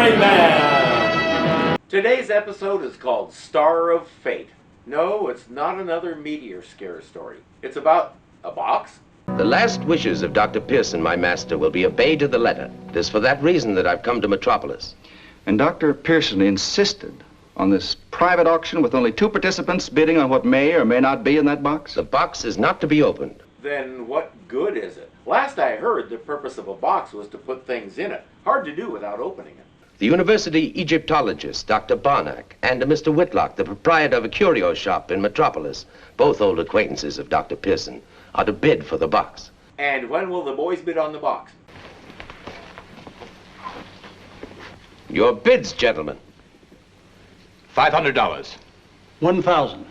Irvingman! Today's episode is called Star of Fate. No, it's not another meteor scare story. It's about a box. The last wishes of Dr. Pearson, my master, will be obeyed to the letter. It is for that reason that I've come to Metropolis. And Dr. Pearson insisted on this private auction with only 2 participants bidding on what may or may not be in that box? The box is not to be opened. Then what good is it? Last I heard, the purpose of a box was to put things in it. Hard to do without opening it. The university Egyptologist, Dr. Barnack, and Mr. Whitlock, the proprietor of a curio shop in Metropolis, both old acquaintances of Dr. Pearson, are to bid for the box. And when will the boys bid on the box? Your bids, gentlemen. $500. 1,000.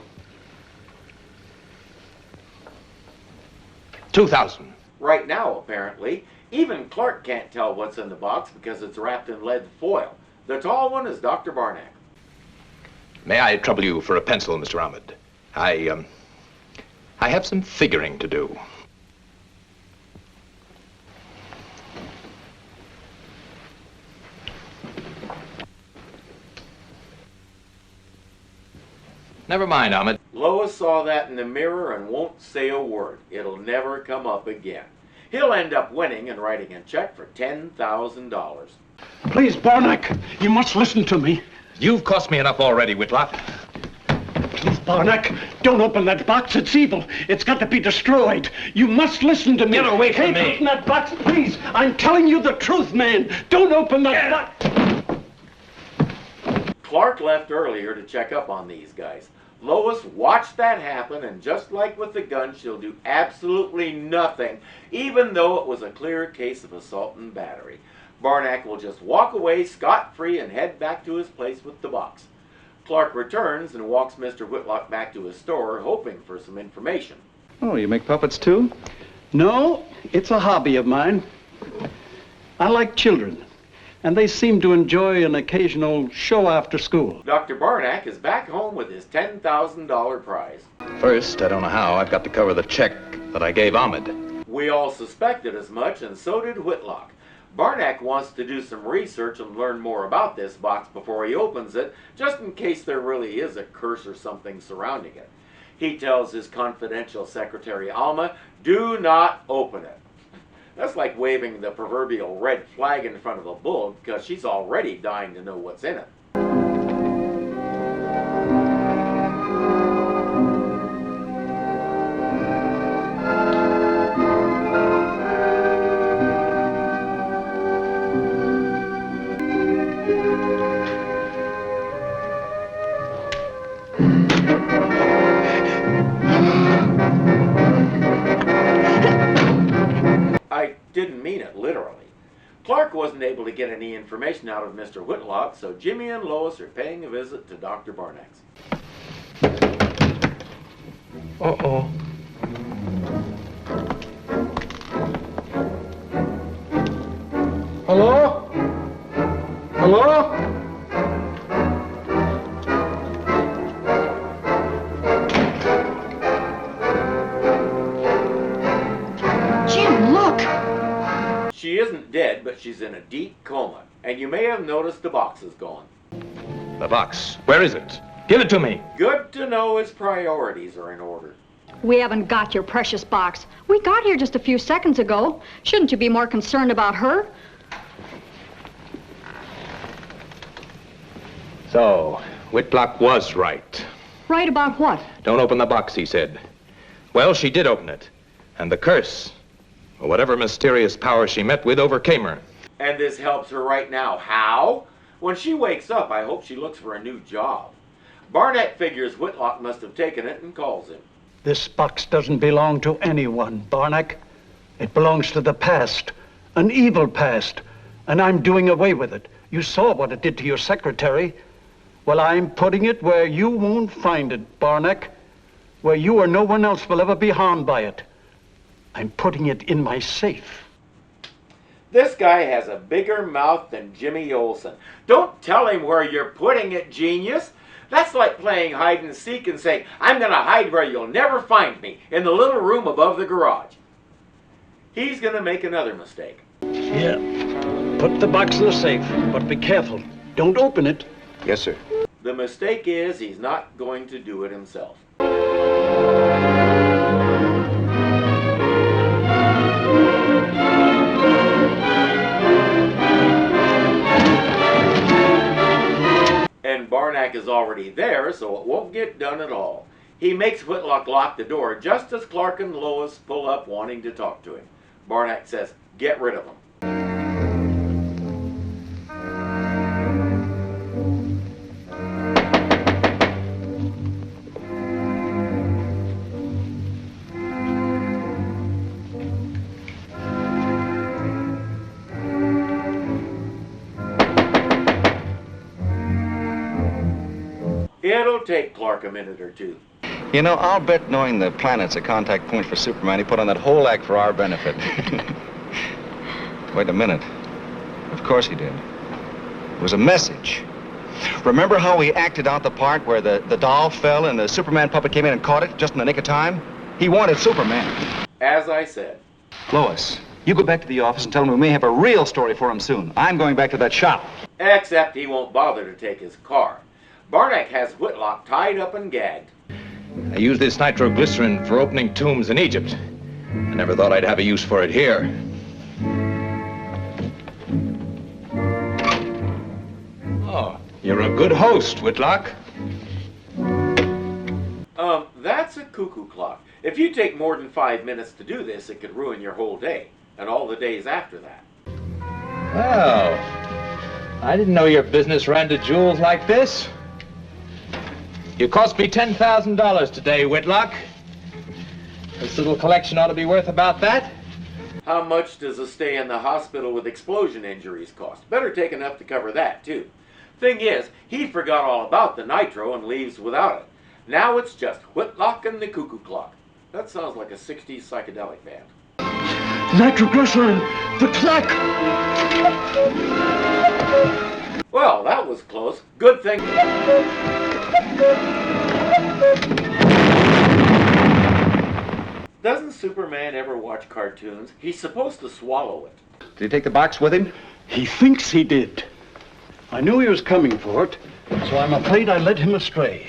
2,000. Right now, apparently, even Clark can't tell what's in the box because it's wrapped in lead foil. The tall one is Dr. Barnack. May I trouble you for a pencil, Mr. Ahmed? I have some figuring to do. Never mind, Ahmed. Lois saw that in the mirror and won't say a word. It'll never come up again. He'll end up winning and writing a check for $10,000. Please, Barnack, you must listen to me. You've cost me enough already, Whitlock. Please, Barnack, don't open that box. It's evil. It's got to be destroyed. You must listen to me. Get away from Can't me. open that box, please. I'm telling you the truth, man. Don't open that box. Clark left earlier to check up on these guys. Lois watched that happen, and just like with the gun, she'll do absolutely nothing, even though it was a clear case of assault and battery. Barnack will just walk away scot-free and head back to his place with the box. Clark returns and walks Mr. Whitlock back to his store, hoping for some information. Oh, you make puppets too? No, it's a hobby of mine. I like children, and they seem to enjoy an occasional show after school. Dr. Barnack is back home with his $10,000 prize. First, I don't know how, I've got to cover the check that I gave Ahmed. We all suspected as much, and so did Whitlock. Barnack wants to do some research and learn more about this box before he opens it, just in case there really is a curse or something surrounding it. He tells his confidential secretary, Alma, do not open it. That's like waving the proverbial red flag in front of a bull, because she's already dying to know what's in it. I didn't mean it literally. Clark wasn't able to get any information out of Mr. Whitlock, so Jimmy and Lois are paying a visit to Dr. Barnack's. Uh-oh. Hello? Hello? Jim, look! She isn't dead, but she's in a deep coma, and you may have noticed the box is gone. The box. Where is it? Give it to me. Good to know his priorities are in order. We haven't got your precious box. We got here just a few seconds ago. Shouldn't you be more concerned about her? So, Whitlock was right. Right about what? Don't open the box, he said. Well, she did open it. And the curse, or whatever mysterious power she met with, overcame her. And this helps her right now. How? When she wakes up, I hope she looks for a new job. Barnett figures Whitlock must have taken it and calls him. This box doesn't belong to anyone, Barnack. It belongs to the past, an evil past, and I'm doing away with it. You saw what it did to your secretary. Well, I'm putting it where you won't find it, Barnack, where you or no one else will ever be harmed by it. I'm putting it in my safe. This guy has a bigger mouth than Jimmy Olsen. Don't tell him where you're putting it, genius. That's like playing hide and seek and saying, I'm going to hide where you'll never find me, in the little room above the garage. He's going to make another mistake. Yeah. Put the box in the safe, but be careful. Don't open it. Yes, sir. The mistake is he's not going to do it himself. And Barnack is already there, so it won't get done at all. He makes Whitlock lock the door just as Clark and Lois pull up wanting to talk to him. Barnack says, "Get rid of him." It'll take Clark a minute or two. You know, I'll bet knowing the planet's a contact point for Superman, he put on that whole act for our benefit. Wait a minute. Of course he did. It was a message. Remember how we acted out the part where the doll fell and the Superman puppet came in and caught it just in the nick of time? He wanted Superman. As I said. Lois, you go back to the office and tell him we may have a real story for him soon. I'm going back to that shop. Except he won't bother to take his car. Barnack has Whitlock tied up and gagged. I used this nitroglycerin for opening tombs in Egypt. I never thought I'd have a use for it here. Oh, you're a good host, Whitlock. That's a cuckoo clock. If you take more than 5 minutes to do this, it could ruin your whole day, and all the days after that. Well, I didn't know your business ran to jewels like this. You cost me $10,000 today, Whitlock. This little collection ought to be worth about that. How much does a stay in the hospital with explosion injuries cost? Better take enough to cover that, too. Thing is, he forgot all about the nitro and leaves without it. Now it's just Whitlock and the Cuckoo Clock. That sounds like a 60s psychedelic band. Nitroglycerin! The clock! Well, that was close. Good thing. Doesn't Superman ever watch cartoons? He's supposed to swallow it. Did he take the box with him? He thinks he did. I knew he was coming for it, so I'm afraid I led him astray.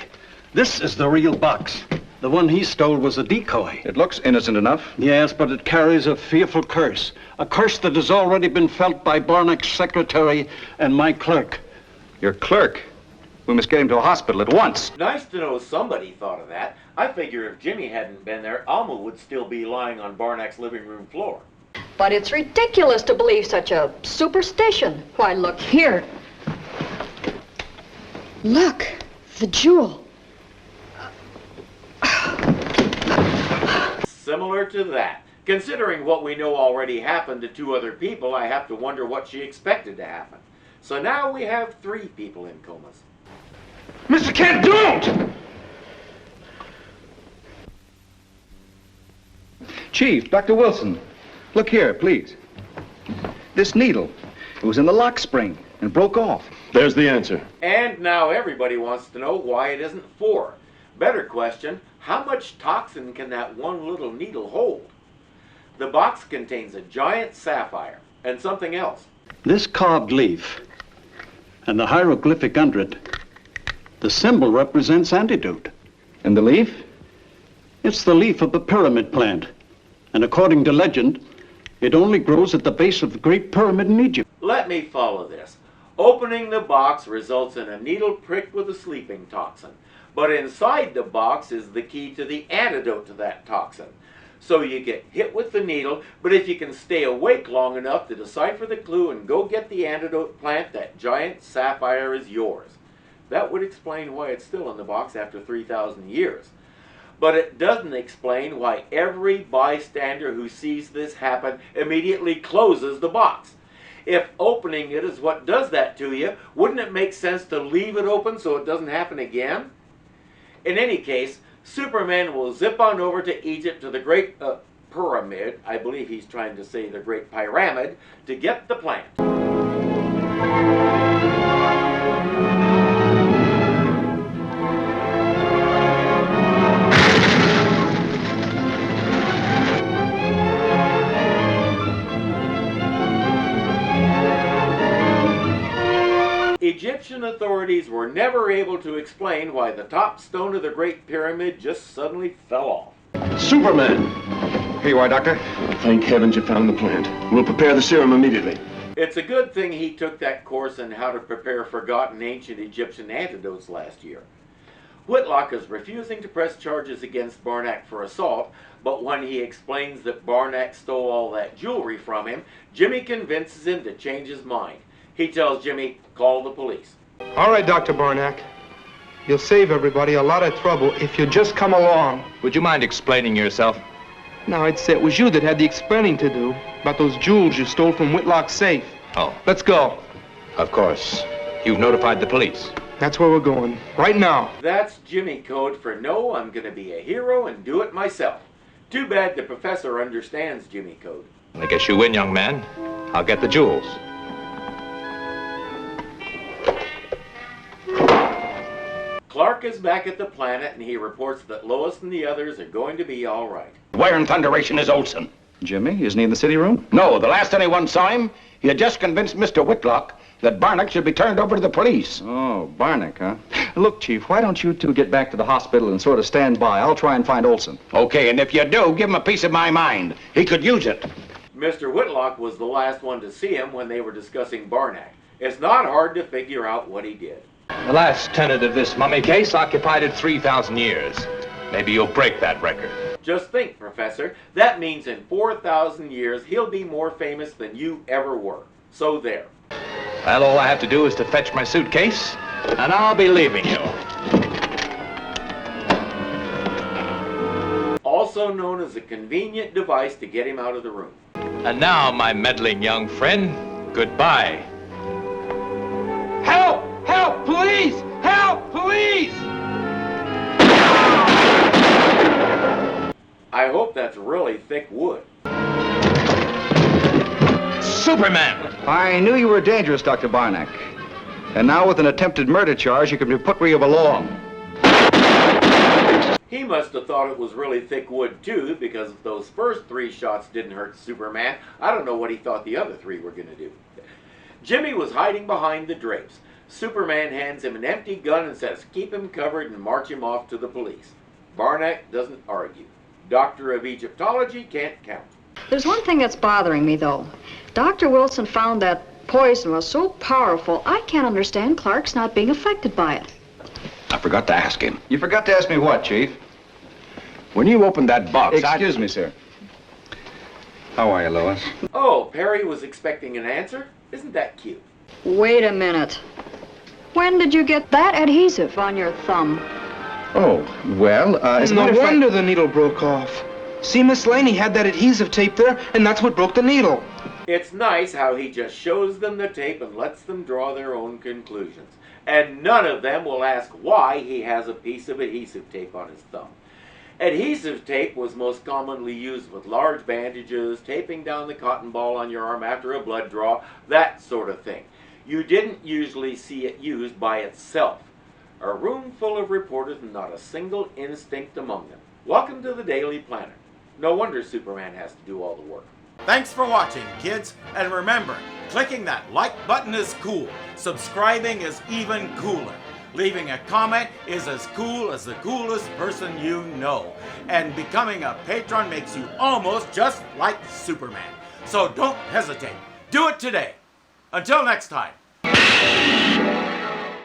This is the real box. The one he stole was a decoy. It looks innocent enough. Yes, but it carries a fearful curse. A curse that has already been felt by Barnack's secretary and my clerk. Your clerk? We must get him to a hospital at once. Nice to know somebody thought of that. I figure if Jimmy hadn't been there, Alma would still be lying on Barnack's living room floor. But it's ridiculous to believe such a superstition. Why, look here. Look, the jewel. Similar to that. Considering what we know already happened to 2 other people, I have to wonder what she expected to happen. So now we have 3 people in comas. Mr. Kent, don't! Chief, Dr. Wilson, look here, please. This needle, it was in the lock spring and broke off. There's the answer. And now everybody wants to know why it isn't 4. Better question, how much toxin can that one little needle hold? The box contains a giant sapphire and something else. This carved leaf and the hieroglyphic under it, the symbol represents antidote. And the leaf? It's the leaf of the pyramid plant. And according to legend, it only grows at the base of the Great Pyramid in Egypt. Let me follow this. Opening the box results in a needle pricked with a sleeping toxin. But inside the box is the key to the antidote to that toxin. So you get hit with the needle, but if you can stay awake long enough to decipher the clue and go get the antidote plant, that giant sapphire is yours. That would explain why it's still in the box after 3,000 years. But it doesn't explain why every bystander who sees this happen immediately closes the box. If opening it is what does that to you, wouldn't it make sense to leave it open so it doesn't happen again? In any case, Superman will zip on over to Egypt to the Great Pyramid, I believe he's trying to say the Great Pyramid, to get the plant. Egyptian authorities were never able to explain why the top stone of the Great Pyramid just suddenly fell off. Superman! Here you are, Doctor. Thank heavens you found the plant. We'll prepare the serum immediately. It's a good thing he took that course on how to prepare forgotten ancient Egyptian antidotes last year. Whitlock is refusing to press charges against Barnack for assault, but when he explains that Barnack stole all that jewelry from him, Jimmy convinces him to change his mind. He tells Jimmy, call the police. All right, Dr. Barnack. You'll save everybody a lot of trouble if you just come along. Would you mind explaining yourself? Now, I'd say it was you that had the explaining to do about those jewels you stole from Whitlock's safe. Oh, Let's go. of course. You've notified the police. That's where we're going. Right now. That's Jimmy code for no, I'm going to be a hero and do it myself. Too bad the professor understands Jimmy code. I guess you win, young man. I'll get the jewels. Clark is back at the planet and he reports that Lois and the others are going to be all right. Where in thunderation is Olson? Jimmy, isn't he in the city room? No, the last anyone saw him, he had just convinced Mr. Whitlock that Barnack should be turned over to the police. Oh, Barnack, huh? Look, Chief, why don't you two get back to the hospital and sort of stand by? I'll try and find Olson. Okay, and if you do, give him a piece of my mind. He could use it. Mr. Whitlock was the last one to see him when they were discussing Barnack. It's not hard to figure out what he did. The last tenant of this mummy case occupied it 3,000 years. Maybe you'll break that record. Just think, Professor, that means in 4,000 years he'll be more famous than you ever were. So there. Well, all I have to do is to fetch my suitcase, and I'll be leaving you. Also known as a convenient device to get him out of the room. And now, my meddling young friend, goodbye. Help! Help! Police! Help! Police! I hope that's really thick wood. Superman! I knew you were dangerous, Dr. Barnack. And now with an attempted murder charge, you can be put where you belong. He must have thought it was really thick wood too, because if those first 3 shots didn't hurt Superman, I don't know what he thought the other 3 were going to do. Jimmy was hiding behind the drapes. Superman hands him an empty gun and says, keep him covered and march him off to the police. Barnack doesn't argue. Doctor of Egyptology can't count. There's one thing that's bothering me, though. Dr. Wilson found that poison was so powerful, I can't understand Clark's not being affected by it. I forgot to ask him. You forgot to ask me what, Chief? When you opened that box, Excuse me, sir. How are you, Lois? Oh, Perry was expecting an answer? Isn't that cute? Wait a minute. When did you get that adhesive on your thumb? Oh, well, as a No matter of fact... wonder the needle broke off. See, Miss Lane, he had that adhesive tape there, and that's what broke the needle. It's nice how he just shows them the tape and lets them draw their own conclusions. And none of them will ask why he has a piece of adhesive tape on his thumb. Adhesive tape was most commonly used with large bandages, taping down the cotton ball on your arm after a blood draw, that sort of thing. You didn't usually see it used by itself. A room full of reporters and not a single instinct among them. Welcome to the Daily Planet. No wonder Superman has to do all the work. Thanks for watching, kids. And remember, clicking that like button is cool. Subscribing is even cooler. Leaving a comment is as cool as the coolest person you know. And becoming a patron makes you almost just like Superman. So don't hesitate. Do it today. Until next time.